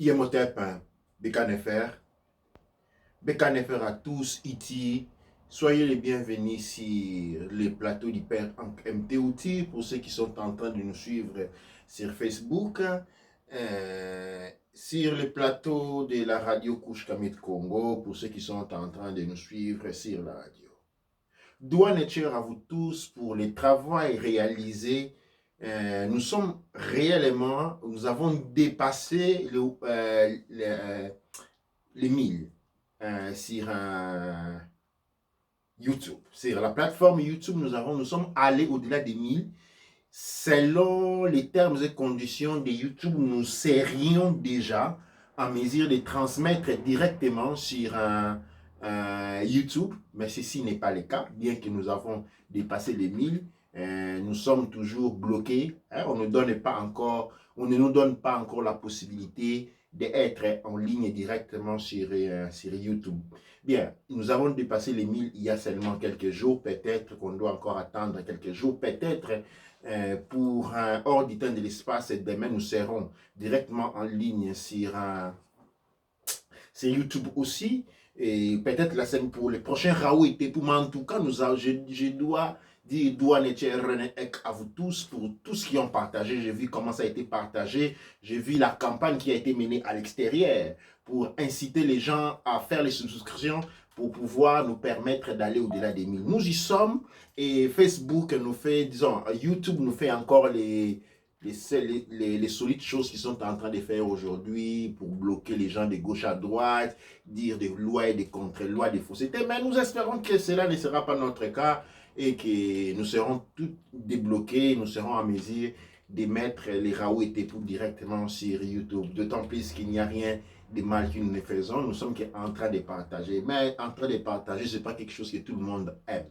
Yemotep, Bekanefr. Bekanefr à tous, Iti. Soyez les bienvenus sur les plateaux du Père MTOT pour ceux qui sont en train de nous suivre sur Facebook. Sur les plateaux de la radio Couche Kamit Congo pour ceux qui sont en train de nous suivre sur la radio. Douane et à vous tous pour les travaux réalisés. Nous sommes réellement, nous avons dépassé les 1000 sur YouTube. Sur la plateforme YouTube, nous sommes allés au-delà des 1000. Selon les termes et conditions de YouTube, nous serions déjà en mesure de transmettre directement sur YouTube, mais ceci n'est pas le cas, bien que nous avons dépassé les 1000. Nous sommes toujours bloqués. On ne nous donne pas encore la possibilité d'être en ligne directement sur YouTube. Bien, nous avons dépassé les 1000 il y a seulement quelques jours. Peut-être qu'on doit encore attendre quelques jours. Peut-être pour hors du temps de l'espace, demain nous serons directement en ligne sur YouTube aussi. Et peut-être la scène pour les prochains Raoult était pour moi. En tout cas, je dois dire douane à vous tous pour tous qui ont partagé. J'ai vu comment ça a été partagé. J'ai vu la campagne qui a été menée à l'extérieur pour inciter les gens à faire les souscriptions pour pouvoir nous permettre d'aller au-delà des 1000. Nous y sommes et Facebook nous fait, disons, YouTube nous fait encore les solides choses qu'ils sont en train de faire aujourd'hui pour bloquer les gens de gauche à droite, dire des lois et des contre-lois, des faussetés. Mais nous espérons que cela ne sera pas notre cas et que nous serons tous débloqués, nous serons en mesure de mettre les Raoult et Tepou directement sur YouTube. D'autant plus qu'il n'y a rien de mal que nous ne faisons. Nous sommes en train de partager. Mais en train de partager, ce n'est pas quelque chose que tout le monde aime.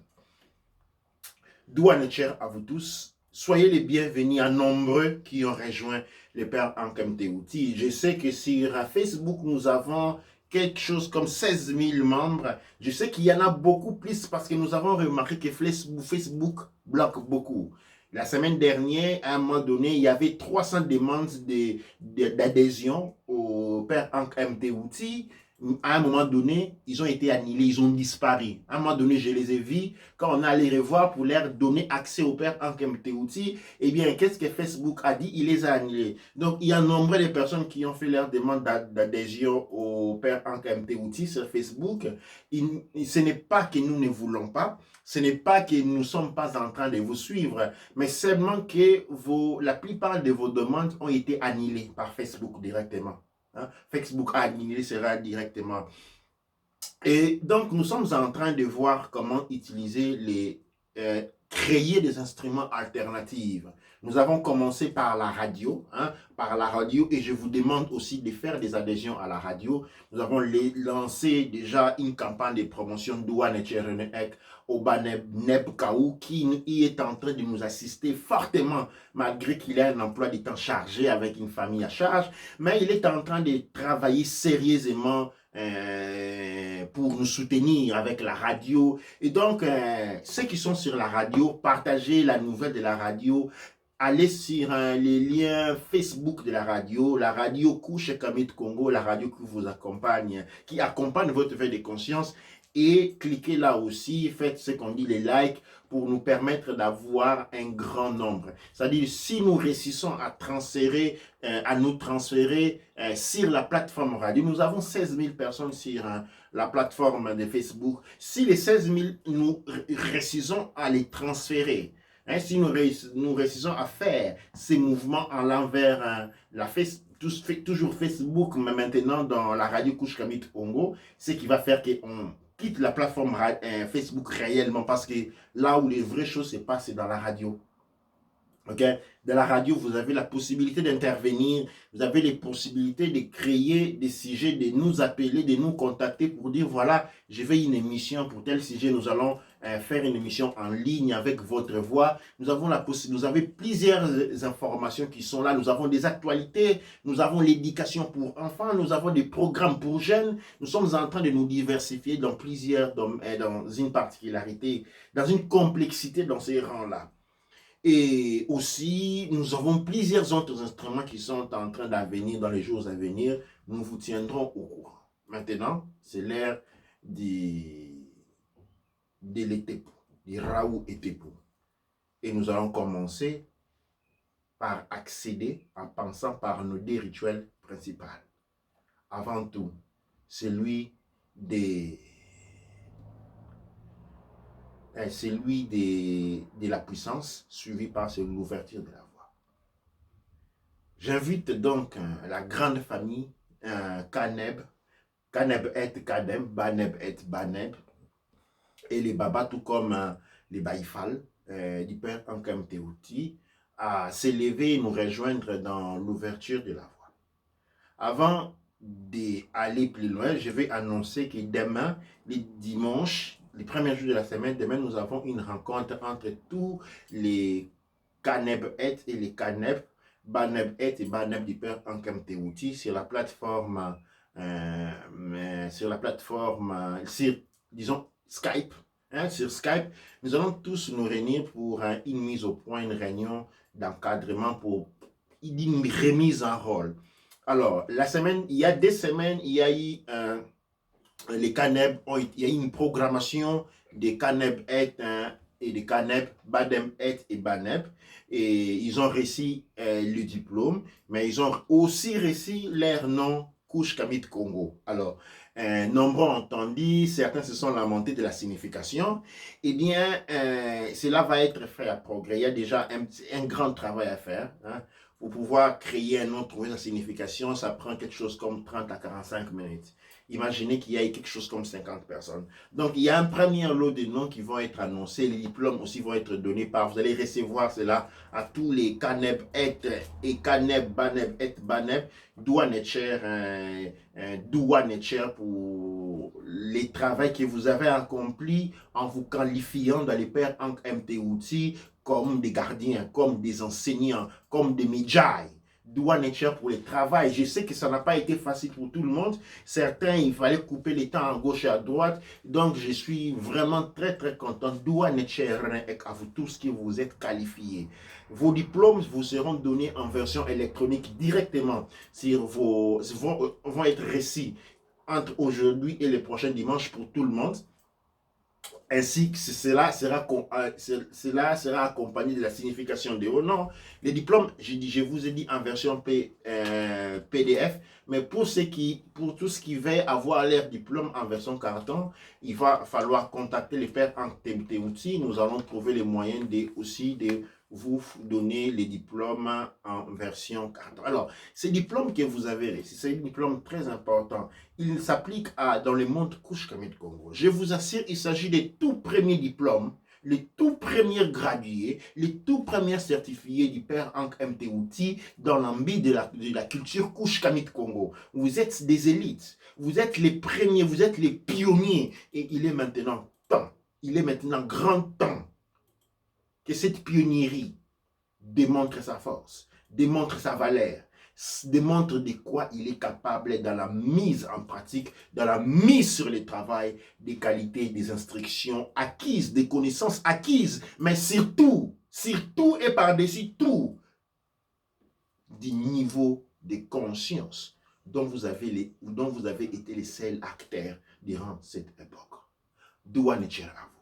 Douane chère à vous tous. Soyez les bienvenus à nombreux qui ont rejoint les Pères en KMTOT. Je sais que sur Facebook, nous avons quelque chose comme 16 000 membres. Je sais qu'il y en a beaucoup plus parce que nous avons remarqué que Facebook bloque beaucoup. La semaine dernière, à un moment donné, il y avait 300 demandes d'adhésion au Père en KMTOT. À un moment donné, ils ont été annulés, ils ont disparu. À un moment donné, je les ai vus, quand on allait revoir pour leur donner accès au Père en KMTOT, eh bien, qu'est-ce que Facebook a dit? Il les a annulés. Donc, il y a nombre de personnes qui ont fait leur demande d'adhésion au Père en KMTOT sur Facebook. Ce n'est pas que nous ne voulons pas, ce n'est pas que nous ne sommes pas en train de vous suivre, mais seulement que la plupart de vos demandes ont été annulées par Facebook directement. Facebook a annulé cela directement. Et donc, nous sommes en train de voir comment utiliser créer des instruments alternatifs. Nous avons commencé par la radio, et je vous demande aussi de faire des adhésions à la radio. Nous avons lancé déjà une campagne de promotion douane et Tcherenek au Baneb Kaou qui est en train de nous assister fortement, malgré qu'il a un emploi du temps chargé avec une famille à charge, mais il est en train de travailler sérieusement pour nous soutenir avec la radio. Et donc, ceux qui sont sur la radio, partagez la nouvelle de la radio. Allez sur les liens Facebook de la radio Couche Kamit Congo, la radio qui vous accompagne, qui accompagne votre veille de conscience. Et cliquez là aussi, faites ce qu'on dit, les likes, pour nous permettre d'avoir un grand nombre. C'est-à-dire, si nous réussissons à nous transférer sur la plateforme radio, nous avons 16 000 personnes sur la plateforme de Facebook. Si les 16 000, nous réussissons à les transférer, si nous réussissons à faire ces mouvements en l'envers toujours Facebook, mais maintenant dans la radio Couche Kamit Congo, ce qui va faire qu'on quitte la plateforme Facebook réellement, parce que là où les vraies choses se passent, c'est dans la radio. Okay? Dans la radio, vous avez la possibilité d'intervenir, vous avez les possibilités de créer des sujets, de nous appeler, de nous contacter pour dire, voilà, je fais une émission pour tel sujet, nous allons faire une émission en ligne avec votre voix. Nous avez plusieurs informations qui sont là, nous avons des actualités, nous avons l'éducation pour enfants, nous avons des programmes pour jeunes, nous sommes en train de nous diversifier dans dans une particularité, dans une complexité dans ces rangs-là. Et aussi, nous avons plusieurs autres instruments qui sont en train d'avenir dans les jours à venir. Nous vous tiendrons au courant. Maintenant, c'est l'ère de l'Etepo, du Raoult Etepo. Et nous allons commencer par accéder en pensant par nos deux rituels principaux. Avant tout, celui des de la puissance, suivi par celui de l'ouverture de la voie. J'invite donc la grande famille Kaneb, Kaneb et Kadem, Baneb et Baneb, et les Babas, tout comme les Baïfal, du Père Ankam Teouti, à s'élever et nous rejoindre dans l'ouverture de la voie. Avant d'aller plus loin, je vais annoncer que demain, les dimanches, les premiers jours de la semaine, demain, nous avons une rencontre entre tous les Kaneb et les Kaneb, Baneb et Baneb du Père Ankam Teouti sur la plateforme, disons, Skype. Sur Skype, nous allons tous nous réunir pour une mise au point, une réunion d'encadrement pour une remise en rôle. Alors, il y a des semaines, il y a eu les Caneb, il y a eu une programmation des Caneb et des Caneb, Badem et Baneb. Et ils ont réussi le diplôme, mais ils ont aussi réussi leur nom Couche Kamit Congo. Alors, nombreux ont entendu, certains se sont lamentés de la signification. Eh bien, cela va être fait à progrès. Il y a déjà un grand travail à faire. Pour pouvoir créer un nom, trouver sa signification, ça prend quelque chose comme 30 à 45 minutes. Imaginez qu'il y ait quelque chose comme 50 personnes. Donc, il y a un premier lot de noms qui vont être annoncés. Les diplômes aussi vont être donnés par. Vous allez recevoir cela à tous les Caneb et Caneb, Baneb et Baneb. Douane et cher pour les travaux que vous avez accomplis en vous qualifiant dans les pairs en MT-outils comme des gardiens, comme des enseignants, comme des Midjai. Douane et cher pour le travail. Je sais que ça n'a pas été facile pour tout le monde. Certains, il fallait couper les temps à gauche et à droite. Donc, je suis vraiment très, très content. Douane et cher à vous tous qui vous êtes qualifiés. Vos diplômes vous seront donnés en version électronique directement vont être récits entre aujourd'hui et le prochain dimanche pour tout le monde. Ainsi que cela sera accompagné de la signification de vos noms. Les diplômes, je vous ai dit en version PDF, mais pour tout ce qui va avoir leur diplôme en version carton, il va falloir contacter les pairs en TMT-outils. Nous allons trouver les moyens aussi de vous donner les diplômes en version carton. Alors, ces diplômes que vous avez réussi, c'est un diplôme très important. Il s'applique dans le monde Couche Kamit Congo. Je vous assure, il s'agit des tout premiers diplômes, les tout premiers gradués, les tout premiers certifiés du Père Ankh MT-Outil dans l'ambit de la culture Couche Kamit Congo. Vous êtes des élites, vous êtes les premiers, vous êtes les pionniers. Et il est maintenant temps, il est maintenant grand temps que cette pionnierie démontre sa force, démontre sa valeur, démontre de quoi il est capable dans la mise en pratique, dans la mise sur le travail, des qualités, des instructions acquises, des connaissances acquises, mais surtout et par-dessus tout, du niveau de conscience dont vous avez été les seuls acteurs durant cette époque. Douane et cher à vous.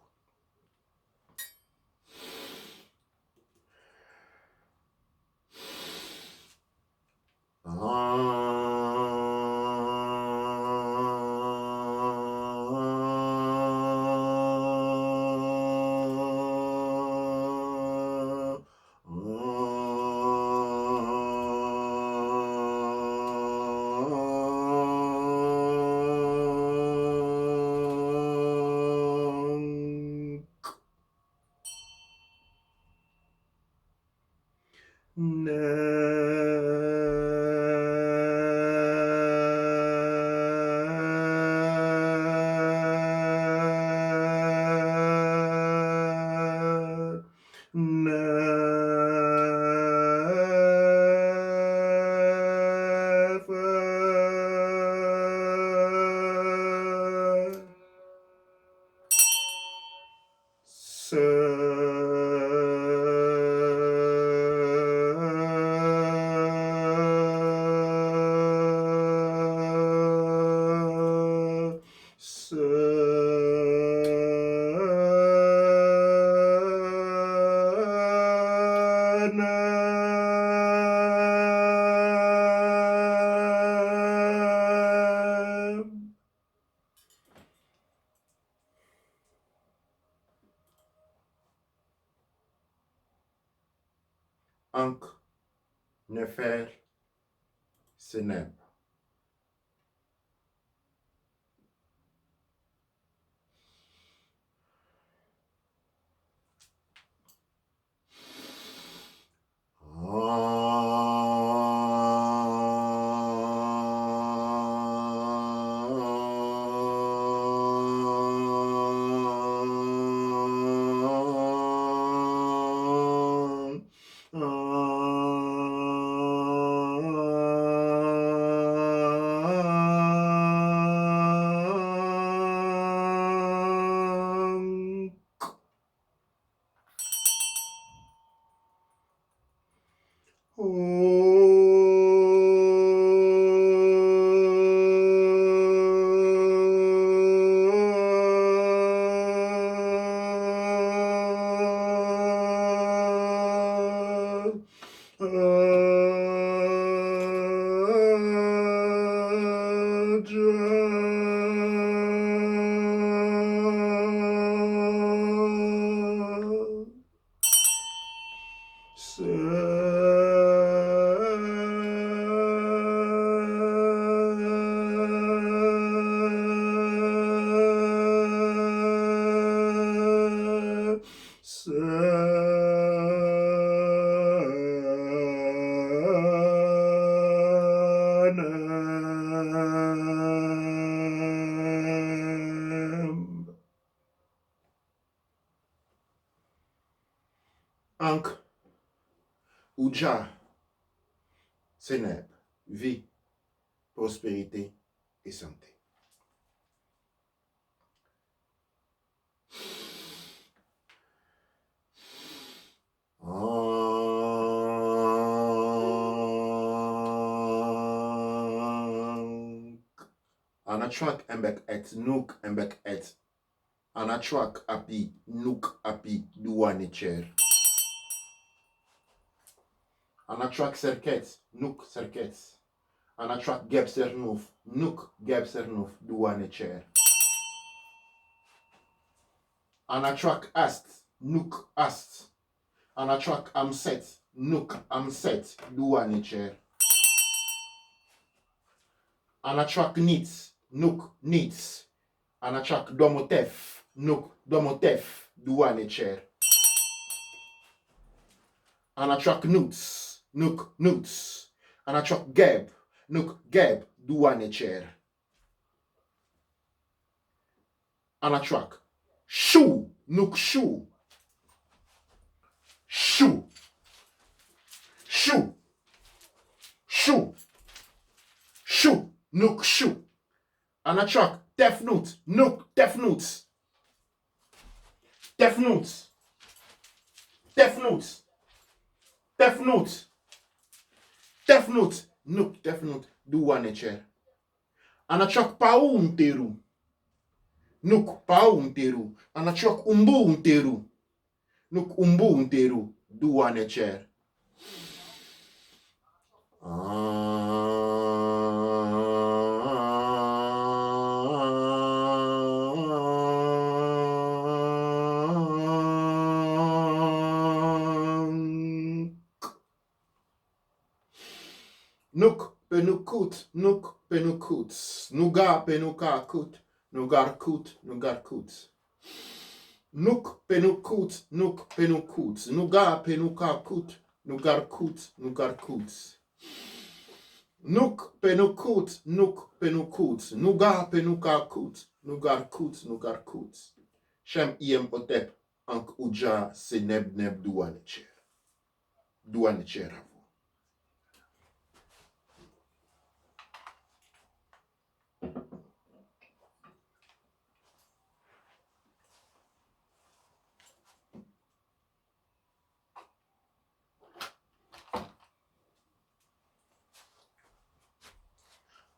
Ankh, Nefer, Seneb. Ankh, Ouja, Seneb, vie, prospérité et santé. Anachwak embek et nuk embek et. Anachwak api nuk api duanecher. Anachwak serket nuk serket. Anachwak geb sernuf nuk geb sernuf duanecher. Anachwak ast nuk ast. Anachwak amset nuk amset duanecher. Anachwak nits nuk nits. Anachwak domotef nuk domotef duanecher. Anachwak nuts nuk nuts. Anachwak geb nuk geb duanecher. Anachwak shu nuk shu. Shu. Shu. Shu. Shu nuk shu. Anachwak tefnut nuk tefnut. Tefnut. Tefnut. Tefnut. Tefnut. Nuk tefnut duanecher. Anachwak paou unteru. Nuk paou unteru. Anachwak umbu unteru. Nuk umbu unteru duanecher. Nuk penukut, nuk penukut. Nuga penuka kut, nugar kut, nugar kut. Nuk penukut, nuk penukut. Nuga penuka kut, nugar kut, nugar kut. Nuk penukut, nuk penukut. Nuga penuka kut, nugar kut, nugar kut. Shem iem otep ank Ouja Seneb neb duanecher. Duanecher à vous.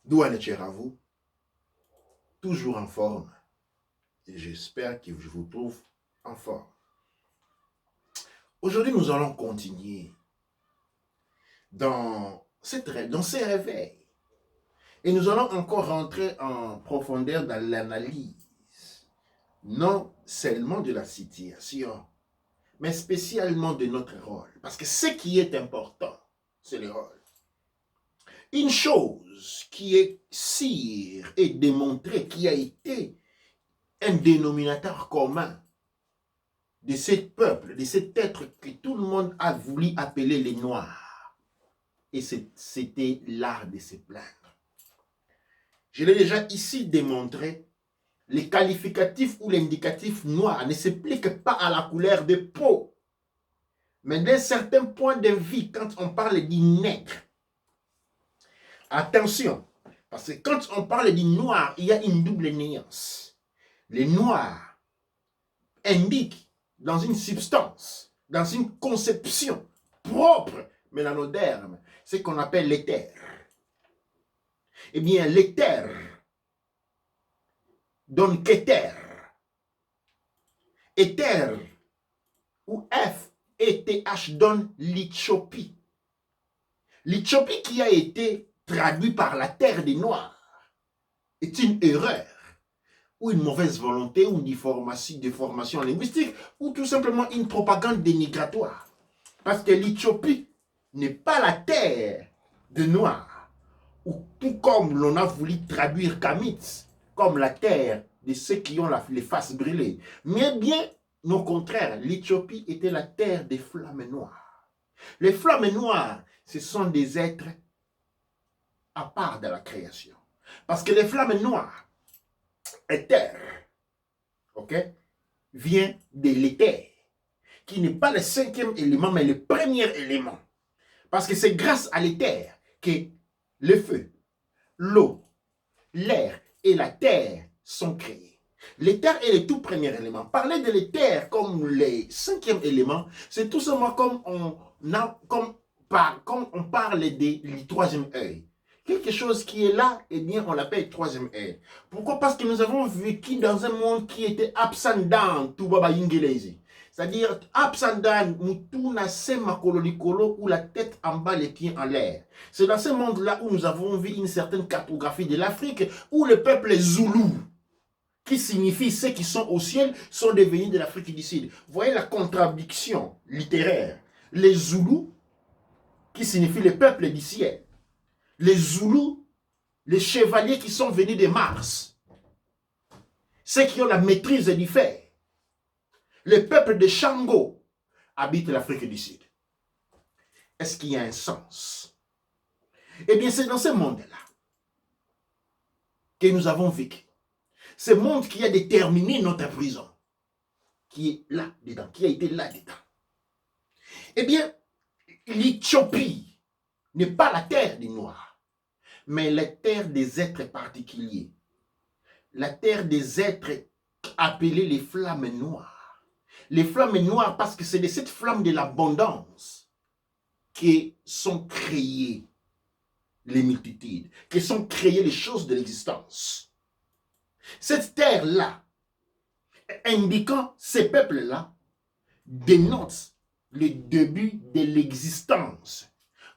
Duanecher à vous. Toujours en forme. Et j'espère que je vous trouve en forme. Aujourd'hui, nous allons continuer dans ces réveils. Et nous allons encore rentrer en profondeur dans l'analyse, non seulement de la situation, mais spécialement de notre rôle. Parce que ce qui est important, c'est le rôle. Une chose qui est sûre et démontrée, qui a été un dénominateur commun de ce peuple, de cet être que tout le monde a voulu appeler les Noirs. Et c'était l'art de se plaindre. Je l'ai déjà ici démontré, les qualificatifs ou l'indicatif noir ne s'appliquent pas à la couleur de peau. Mais d'un certain point de vue, quand on parle du nègre, attention, parce que quand on parle du noir, il y a une double nuance. Le noir indique dans une substance, dans une conception propre, mélanoderme, ce qu'on appelle l'éther. Eh bien, l'éther donne qu'éther. Éther, ou F, et TH donne l'Éthiopie. L'Éthiopie qui a été traduit par la terre des Noirs est une erreur, ou une mauvaise volonté, ou une déformation linguistique, ou tout simplement une propagande dénigratoire. Parce que l'Éthiopie n'est pas la terre des Noirs, ou tout comme l'on a voulu traduire Kamitz, comme la terre de ceux qui ont les faces brûlées. Mais bien, au contraire, l'Éthiopie était la terre des flammes noires. Les flammes noires, ce sont des êtres à part de la création. Parce que les flammes noires, éther, ok, vient de l'éther, qui n'est pas le cinquième élément, mais le premier élément. Parce que c'est grâce à l'éther que le feu, l'eau, l'air et la terre sont créés. L'éther est le tout premier élément. Parler de l'éther comme le cinquième élément, c'est tout simplement comme on parle du troisième œil. Quelque chose qui est là, eh bien, on l'appelle troisième œil. Pourquoi? Parce que nous avons vécu dans un monde qui était upside down, tout baba ingelezi. C'est-à-dire, upside down, mutuna sema kolo, ou la tête en bas, les pieds en l'air. C'est dans ce monde-là où nous avons vu une certaine cartographie de l'Afrique, où le peuple Zoulou, qui signifie ceux qui sont au ciel, sont devenus de l'Afrique du Sud. Vous voyez la contradiction littéraire. Les Zoulous, qui signifie le peuple du ciel. Les Zoulous, les chevaliers qui sont venus de Mars. Ceux qui ont la maîtrise du fer. Le peuple de Shango habite l'Afrique du Sud. Est-ce qu'il y a un sens? Eh bien, c'est dans ce monde-là que nous avons vécu. Ce monde qui a déterminé notre prison, qui est là-dedans, qui a été là-dedans. Eh bien, l'Éthiopie n'est pas la terre des Noirs, mais la terre des êtres particuliers. La terre des êtres appelés les flammes noires. Les flammes noires, parce que c'est de cette flamme de l'abondance que sont créées les multitudes, que sont créées les choses de l'existence. Cette terre-là, indiquant ces peuples-là, dénote le début de l'existence,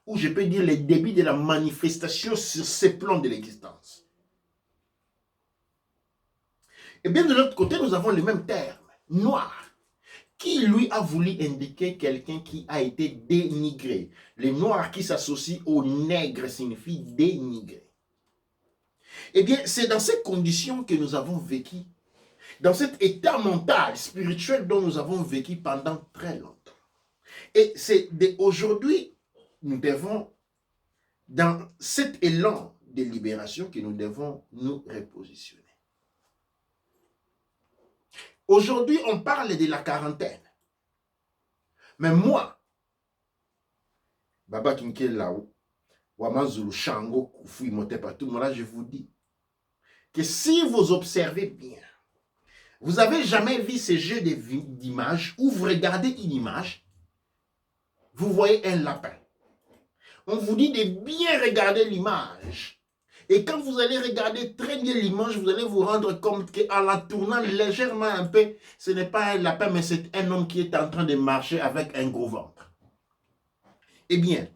ou je peux dire le début de la manifestation sur ces plans de l'existence. Et bien de l'autre côté, nous avons le même terme, noir, qui lui a voulu indiquer quelqu'un qui a été dénigré. Le noir qui s'associe au nègre signifie dénigré. Eh bien, c'est dans ces conditions que nous avons vécu, dans cet état mental, spirituel dont nous avons vécu pendant très longtemps. Et c'est aujourd'hui, nous devons, dans cet élan de libération, que nous devons nous repositionner. Aujourd'hui, on parle de la quarantaine. Mais moi, Baba Kinkel Lao, Wamazulu Shango, Koufou, Motepa, tout le monde, je vous dis que si vous observez bien, vous n'avez jamais vu ce jeu d'images où vous regardez une image, vous voyez un lapin. On vous dit de bien regarder l'image. Et quand vous allez regarder très bien l'image, vous allez vous rendre compte qu'en la tournant légèrement un peu, ce n'est pas un lapin, mais c'est un homme qui est en train de marcher avec un gros ventre. Eh bien,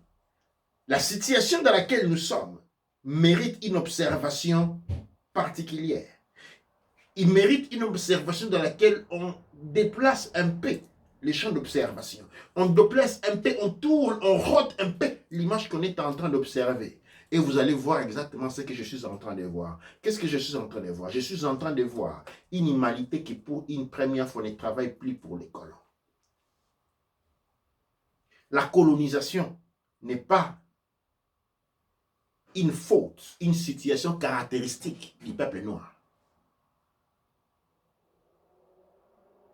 la situation dans laquelle nous sommes mérite une observation particulière. Il mérite une observation dans laquelle on déplace un peu les champs d'observation. On déplace un peu, on tourne, on rote un peu l'image qu'on est en train d'observer. Et vous allez voir exactement ce que je suis en train de voir. Qu'est-ce que je suis en train de voir? Je suis en train de voir une humanité qui, pour une première fois, ne travaille plus pour les colons. La colonisation n'est pas une faute, une situation caractéristique du peuple noir.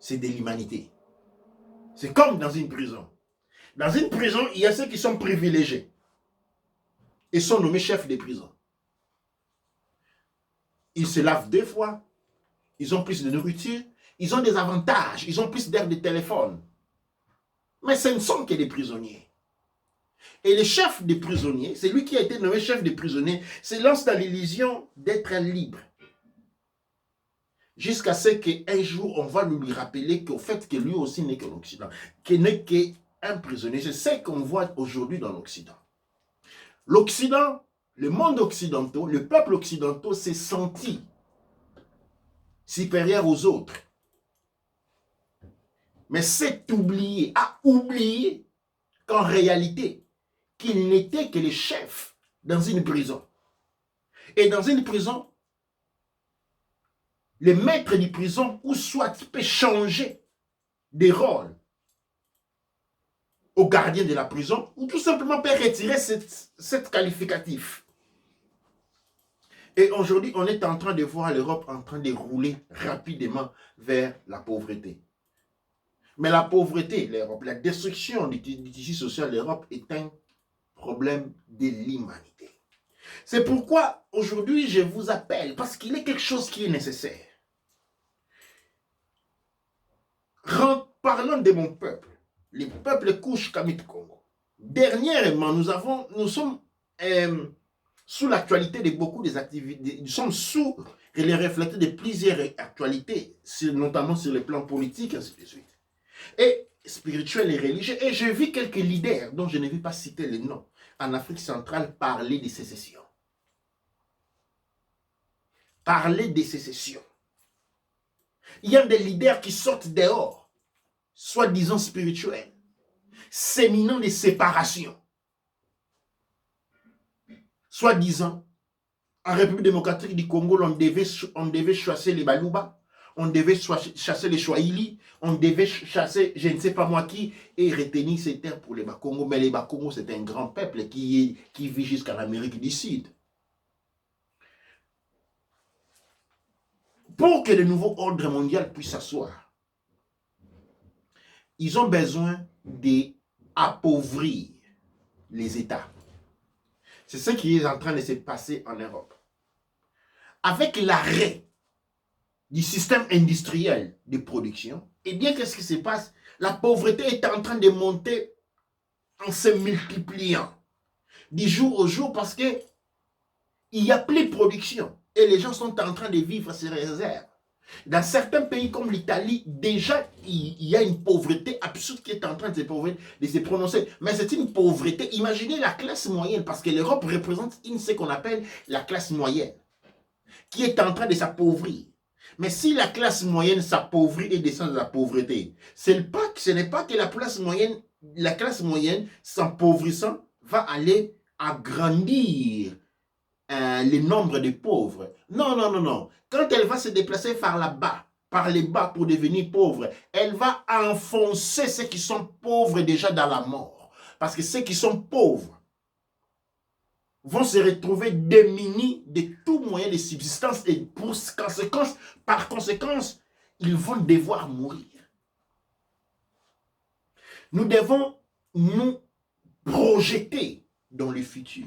C'est de l'humanité. C'est comme dans une prison. Dans une prison, il y a ceux qui sont privilégiés et sont nommés chefs de prison. Ils se lavent 2 fois, ils ont plus de nourriture, ils ont des avantages, ils ont plus d'air de téléphone. Mais ce ne sont que des prisonniers. Et le chef des prisonniers, c'est lui qui a été nommé chef des prisonniers, se lance dans l'illusion d'être libre. Jusqu'à ce qu'un jour, on va lui rappeler qu'au fait que lui aussi n'est que l'Occident, qu'il n'est qu'un prisonnier. C'est ce qu'on voit aujourd'hui dans l'Occident. L'Occident, le monde occidental, le peuple occidental s'est senti supérieur aux autres. Mais c'est oublié, a oublié qu'en réalité, qu'il n'était que le chef dans une prison. Et dans une prison, le maître de prison, ou soit peut changer de rôle au gardien de la prison, ou tout simplement peut retirer cette qualificatif. Et aujourd'hui, on est en train de voir l'Europe en train de rouler rapidement vers la pauvreté. Mais la pauvreté, l'Europe, la destruction du tissu social de l'Europe est un problème de l'humanité. C'est pourquoi aujourd'hui je vous appelle, parce qu'il est quelque chose qui est nécessaire. Parlons de mon peuple, le peuple Kouch Kamit Congo. Dernièrement, nous sommes sous l'actualité de beaucoup des activités, nous sommes sous les reflétés de plusieurs actualités, notamment sur le plan politique, ainsi de suite. Et spirituel et religieux. Et je vis quelques leaders dont je ne vais pas citer les noms en Afrique centrale parler de sécession. Parler de sécession. Il y a des leaders qui sortent dehors, soi-disant spirituels, séminant des séparations. Soi-disant, en République démocratique du Congo, on devait chasser les Balouba, on devait chasser les Swahili, on devait chasser je ne sais pas moi qui, et retenir ces terres pour les Bakongo. Mais les Bakongo, c'est un grand peuple qui vit jusqu'à l'Amérique du Sud. Pour que le nouveau ordre mondial puisse s'asseoir, ils ont besoin d'appauvrir les États. C'est ce qui est en train de se passer en Europe. Avec l'arrêt du système industriel de production, eh bien, qu'est-ce qui se passe? La pauvreté est en train de monter en se multipliant du jour au jour parce qu'il n'y a plus de production et les gens sont en train de vivre ces réserves. Dans certains pays comme l'Italie, déjà, il y a une pauvreté absurde qui est en train de se prononcer. Mais c'est une pauvreté. Imaginez la classe moyenne, parce que l'Europe représente ce qu'on appelle la classe moyenne, qui est en train de s'appauvrir. Mais si la classe moyenne s'appauvrit et descend de la pauvreté, ce n'est pas que la classe moyenne s'appauvrissant va aller agrandir le nombre de pauvres. Non, non, non, non. Quand elle va se déplacer par les bas pour devenir pauvre, elle va enfoncer ceux qui sont pauvres déjà dans la mort. Parce que ceux qui sont pauvres vont se retrouver démunis de tout moyen de subsistance et par conséquence, ils vont devoir mourir. Nous devons nous projeter dans le futur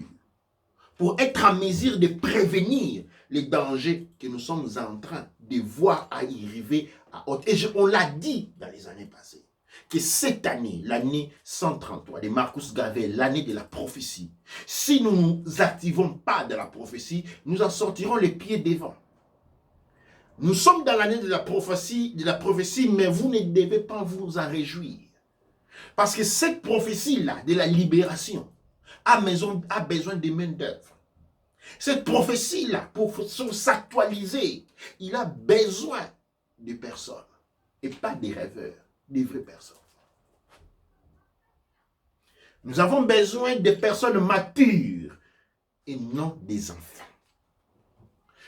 pour être en mesure de prévenir les dangers que nous sommes en train de voir arriver à haute. Et on l'a dit dans les années passées, que cette année, l'année 133 de Marcus Garvey, l'année de la prophétie, si nous ne nous activons pas de la prophétie, nous en sortirons les pieds devant. Nous sommes dans l'année de la prophétie, mais vous ne devez pas vous en réjouir. Parce que cette prophétie-là, de la libération, a besoin de main d'œuvre. Cette prophétie-là, pour s'actualiser, il a besoin de personnes et pas des rêveurs, des vraies personnes. Nous avons besoin de personnes matures et non des enfants.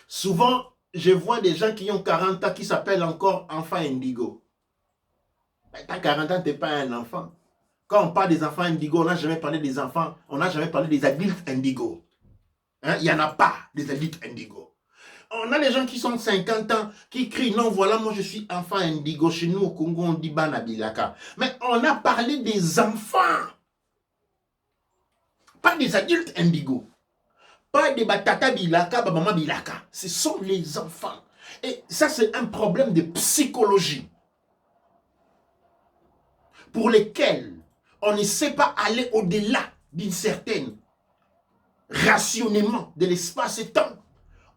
Souvent, je vois des gens qui ont 40 ans qui s'appellent encore enfants indigo. T'as 40 ans, tu n'es pas un enfant. Quand on parle des enfants indigo, on n'a jamais parlé des enfants, on n'a jamais parlé des adultes indigo. Hein? Il n'y en a pas des adultes indigo. On a les gens qui sont 50 ans, qui crient, non, voilà, moi je suis enfant indigo. Chez nous au Congo, on dit Banabilaka. Mais on a parlé des enfants, pas des adultes indigo. Pas des batata bilaka, maman bilaka. Ce sont les enfants. Et ça, c'est un problème de psychologie pour lesquels on ne sait pas aller au-delà d'une certaine rationnement de l'espace et temps.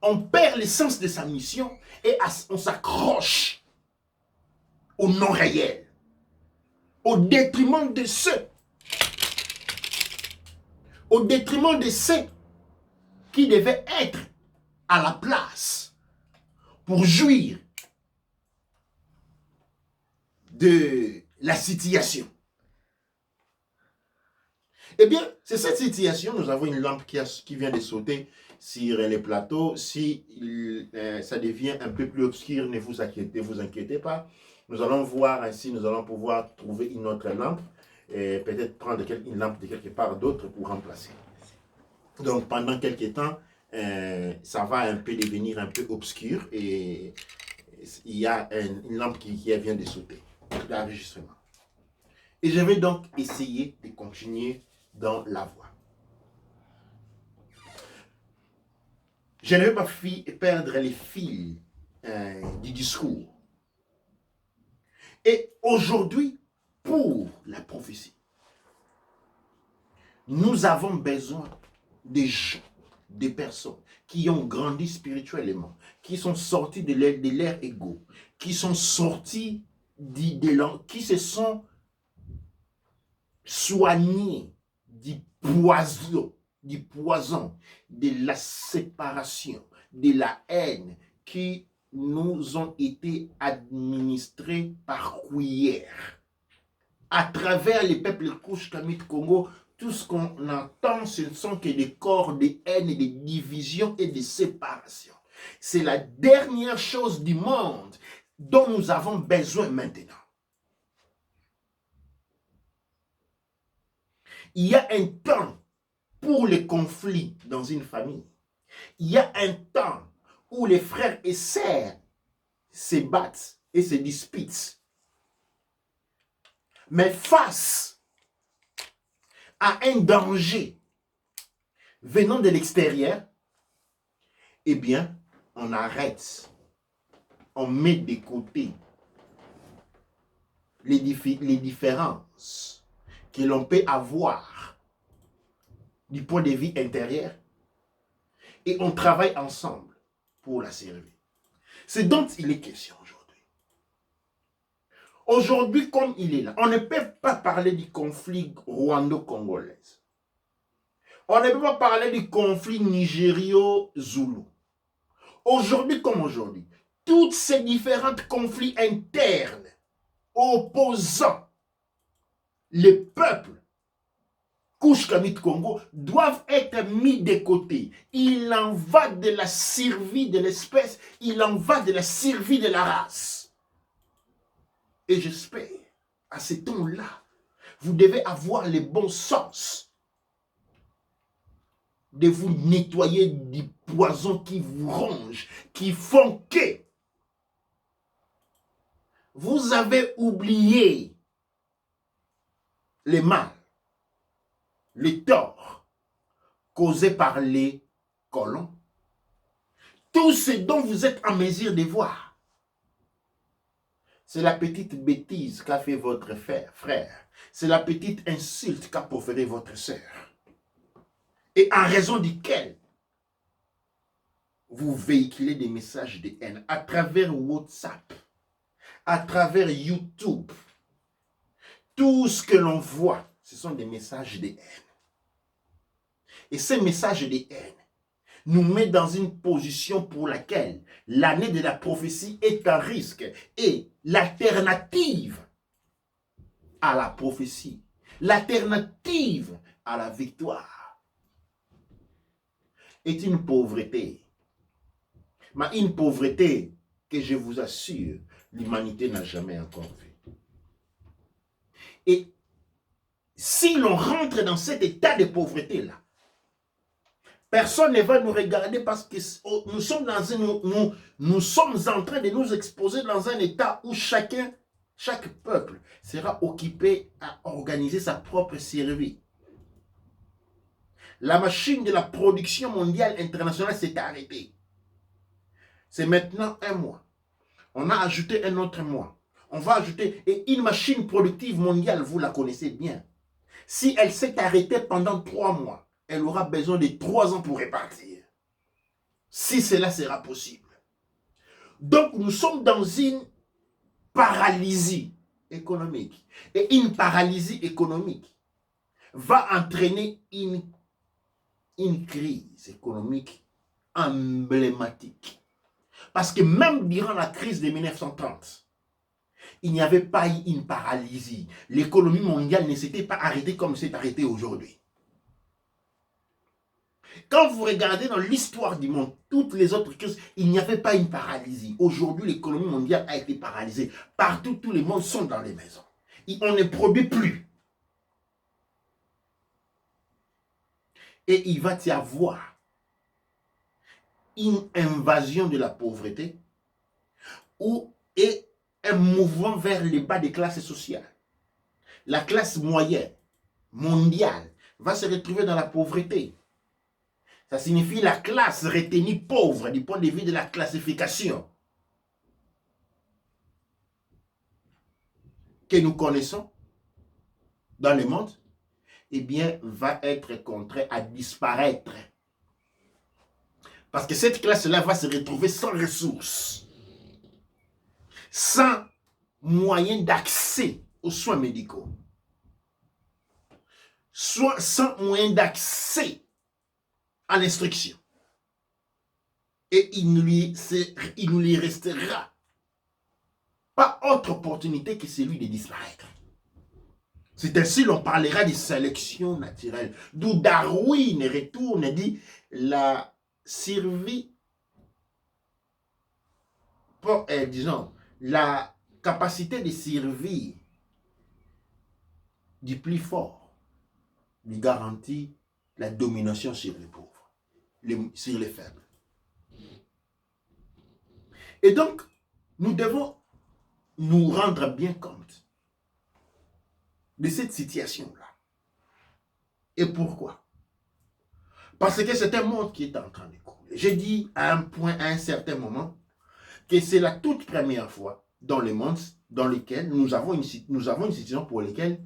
On perd l'essence de sa mission et on s'accroche au non réel, au détriment de ceux qui devaient être à la place pour jouir de la situation. Eh bien, c'est cette situation, nous avons une lampe qui vient de sauter sur les plateaux. Si ça devient un peu plus obscur, ne vous inquiétez pas. Nous allons voir ainsi, nous allons pouvoir trouver une autre lampe et peut-être prendre une lampe de quelque part d'autre pour remplacer. Donc, pendant quelques temps, ça va un peu devenir un peu obscur et il y a une lampe qui vient de sauter, l'enregistrement. Et je vais donc essayer de continuer dans la voie. Je ne veux pas perdre les fils du discours. Et aujourd'hui, pour la prophétie, nous avons besoin des gens, des personnes qui ont grandi spirituellement, qui sont sortis de l'air égaux, qui sont sortis qui se sont soignés du poison, de la séparation, de la haine qui nous ont été administrés par cuillère. À travers les peuples Kouch, Kamit, Congo, tout ce qu'on entend, ce ne sont que des corps de haine, de division et de séparation. C'est la dernière chose du monde dont nous avons besoin maintenant. Il y a un temps pour les conflits dans une famille. Il y a un temps où les frères et sœurs se battent et se disputent. Mais face à un danger venant de l'extérieur, eh bien, on arrête. On met de côté les différences que l'on peut avoir du point de vue intérieur et on travaille ensemble pour la servir. C'est dont il est question aujourd'hui. Aujourd'hui, comme il est là, on ne peut pas parler du conflit rwando-congolais. On ne peut pas parler du conflit nigério-zoulou. Aujourd'hui comme aujourd'hui, tous ces différents conflits internes opposant les peuples Kouch Kamit Congo doivent être mis de côté. Il en va de la survie de l'espèce, il en va de la survie de la race. Et j'espère, à ce temps-là, vous devez avoir le bon sens de vous nettoyer du poison qui vous ronge, qui font que vous avez oublié les mal, les torts causés par les colons, tout ce dont vous êtes en mesure de voir. C'est la petite bêtise qu'a fait votre frère. C'est la petite insulte qu'a proféré votre sœur. Et en raison duquel vous véhiculez des messages de haine à travers WhatsApp, à travers YouTube. Tout ce que l'on voit, ce sont des messages de haine. Et ces messages de haine nous mettent dans une position pour laquelle l'année de la prophétie est un risque. Et l'alternative à la prophétie L'alternative à la victoire est une pauvreté. Mais une pauvreté que je vous assure, l'humanité n'a jamais encore vue. Et si l'on rentre dans cet état de pauvreté-là, personne ne va nous regarder parce que nous sommes en train de nous exposer dans un état où chaque peuple sera occupé à organiser sa propre survie. La machine de la production mondiale internationale s'est arrêtée. C'est maintenant un mois. On a ajouté un autre mois. On va ajouter, et une machine productive mondiale, vous la connaissez bien. Si elle s'est arrêtée pendant 3 mois, elle aura besoin de 3 ans pour répartir. Si cela sera possible. Donc nous sommes dans une paralysie économique. Et une paralysie économique va entraîner une crise économique emblématique. Parce que même durant la crise de 1930, il n'y avait pas eu une paralysie. L'économie mondiale ne s'était pas arrêtée comme c'est arrêtée aujourd'hui. Quand vous regardez dans l'histoire du monde, toutes les autres crises, il n'y avait pas une paralysie. Aujourd'hui, l'économie mondiale a été paralysée. Partout, tous les mondes sont dans les maisons. On ne produit plus. Et il va y avoir une invasion de la pauvreté et un mouvement vers le bas des classes sociales. La classe moyenne mondiale va se retrouver dans la pauvreté. Ça signifie la classe retenue pauvre du point de vue de la classification que nous connaissons dans le monde, eh bien, va être contrainte à disparaître. Parce que cette classe-là va se retrouver sans ressources, sans moyen d'accès aux soins médicaux, soit sans moyen d'accès à l'instruction. Et il ne lui restera pas autre opportunité que celui de disparaître. C'est ainsi qu'on parlera de sélection naturelle. D'où Darwin retourne et dit la survie, disons, la capacité de survie du plus fort lui garantit la domination sur les pauvres, sur les faibles. Et donc, nous devons nous rendre bien compte de cette situation-là. Et pourquoi? Parce que c'est un monde qui est en train de couler. J'ai dit à un certain moment, que c'est la toute première fois dans le monde dans lequel nous avons une situation pour laquelle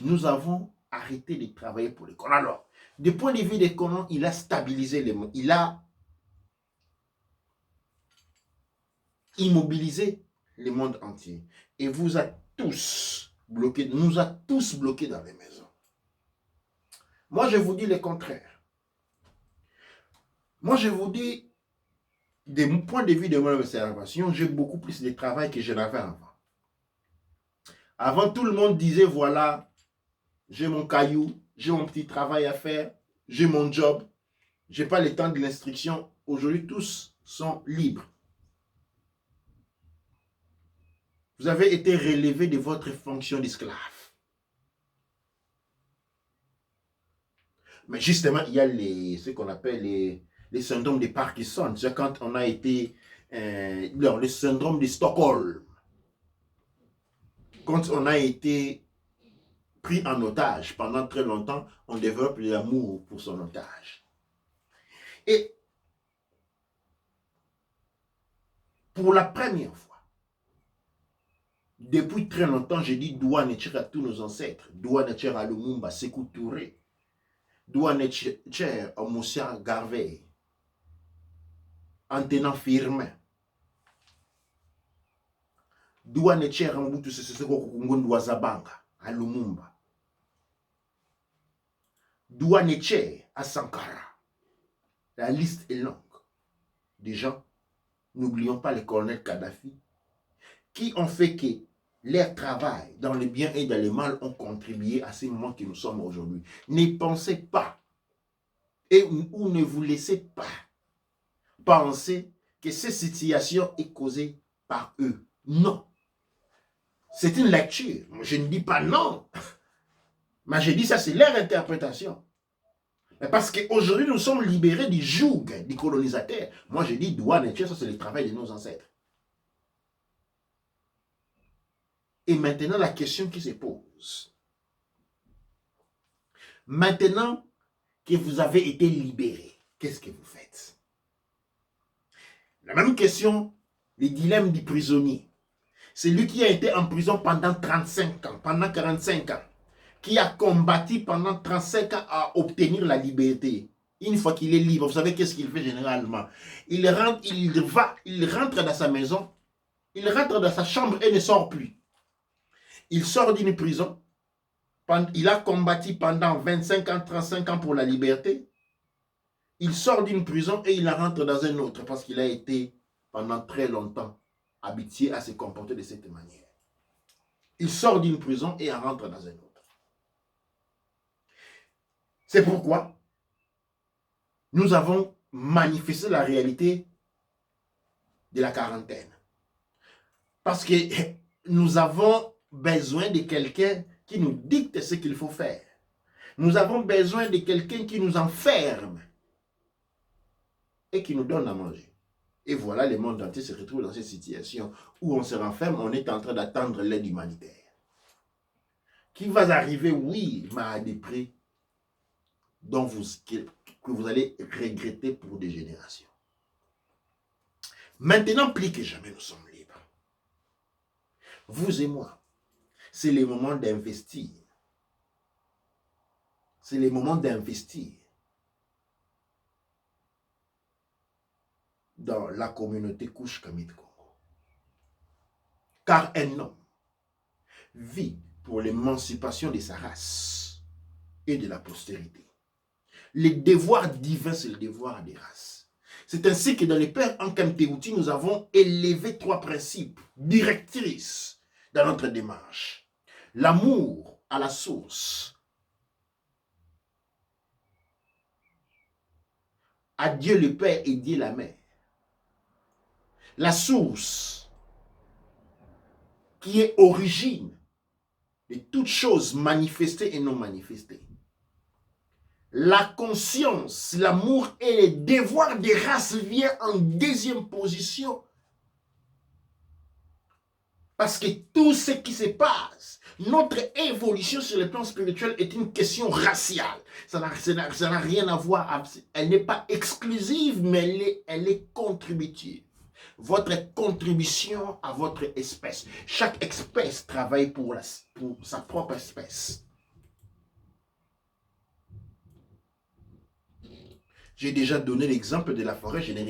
nous avons arrêté de travailler pour les colons. Alors, du point de vue des colons, il a stabilisé le monde, il a immobilisé le monde entier et nous a tous bloqués dans les maisons. Moi, je vous dis le contraire. Moi, je vous dis, de mon point de vue de mon observation, j'ai beaucoup plus de travail que je n'avais avant. Avant, tout le monde disait, voilà, j'ai mon caillou, j'ai mon petit travail à faire, j'ai mon job, je n'ai pas le temps de l'instruction. Aujourd'hui, tous sont libres. Vous avez été relevé de votre fonction d'esclave. Mais justement, il y a ce qu'on appelle les syndromes de Parkinson. C'est quand on a été... le syndrome de Stockholm. Quand on a été pris en otage pendant très longtemps, on développe l'amour pour son otage. Et pour la première fois, depuis très longtemps, j'ai dit Doua Netcher à tous nos ancêtres. Doua Netcher à Lumumba, Sékou Touré. Doua Netcher à Moussa Garvey. En tenant firme. Doua Netcher à Mobutu Sese Seko Ngondwa Zabanga à Lumumba. Doua Netcher à Sankara. La liste est longue. Des gens, n'oublions pas les colonels Kadhafi, qui ont fait que leur travail dans le bien et dans le mal ont contribué à ces moments que nous sommes aujourd'hui. Ne pensez pas ou ne vous laissez pas penser que cette situation est causée par eux. Non. C'est une lecture. Je ne dis pas non. Mais je dis ça, c'est leur interprétation. Mais parce qu'aujourd'hui, nous sommes libérés du joug des colonisateurs. Moi, je dis, droit nature, ça c'est le travail de nos ancêtres. Et maintenant, la question qui se pose. Maintenant que vous avez été libérés, qu'est-ce que vous faites? La même question, les dilemmes du prisonnier. C'est lui qui a été en prison pendant 35 ans, pendant 45 ans, qui a combattu pendant 35 ans à obtenir la liberté. Une fois qu'il est libre, vous savez qu'est-ce qu'il fait généralement? Il rentre dans sa maison, il rentre dans sa chambre et ne sort plus. Il sort d'une prison, il a combattu pendant 25 ans, 35 ans pour la liberté. Il sort d'une prison et il rentre dans une autre parce qu'il a été pendant très longtemps habitué à se comporter de cette manière. Il sort d'une prison et rentre dans une autre. C'est pourquoi nous avons manifesté la réalité de la quarantaine. Parce que nous avons besoin de quelqu'un qui nous dicte ce qu'il faut faire. Nous avons besoin de quelqu'un qui nous enferme et qui nous donne à manger. Et voilà, le monde entier se retrouve dans cette situation où on se renferme, on est en train d'attendre l'aide humanitaire. Qui va arriver, oui, mais à des prix que vous allez regretter pour des générations. Maintenant, plus que jamais, nous sommes libres. Vous et moi, c'est le moment d'investir. C'est le moment d'investir dans la communauté Couche Kamit Congo. Car un homme vit pour l'émancipation de sa race et de la postérité. Le devoir divin, c'est le devoir des races. C'est ainsi que dans les Pères Ankam Teouti, nous avons élevé 3 principes directrices dans notre démarche. L'amour à la source. À Dieu le Père et Dieu la Mère. La source qui est origine de toutes choses manifestées et non manifestées. La conscience, l'amour et le devoir des races vient en deuxième position. Parce que tout ce qui se passe, notre évolution sur le plan spirituel est une question raciale. Ça n'a rien à voir, elle n'est pas exclusive, mais elle est contributive. Votre contribution à votre espèce. Chaque espèce travaille pour sa propre espèce. J'ai déjà donné l'exemple de la forêt générale.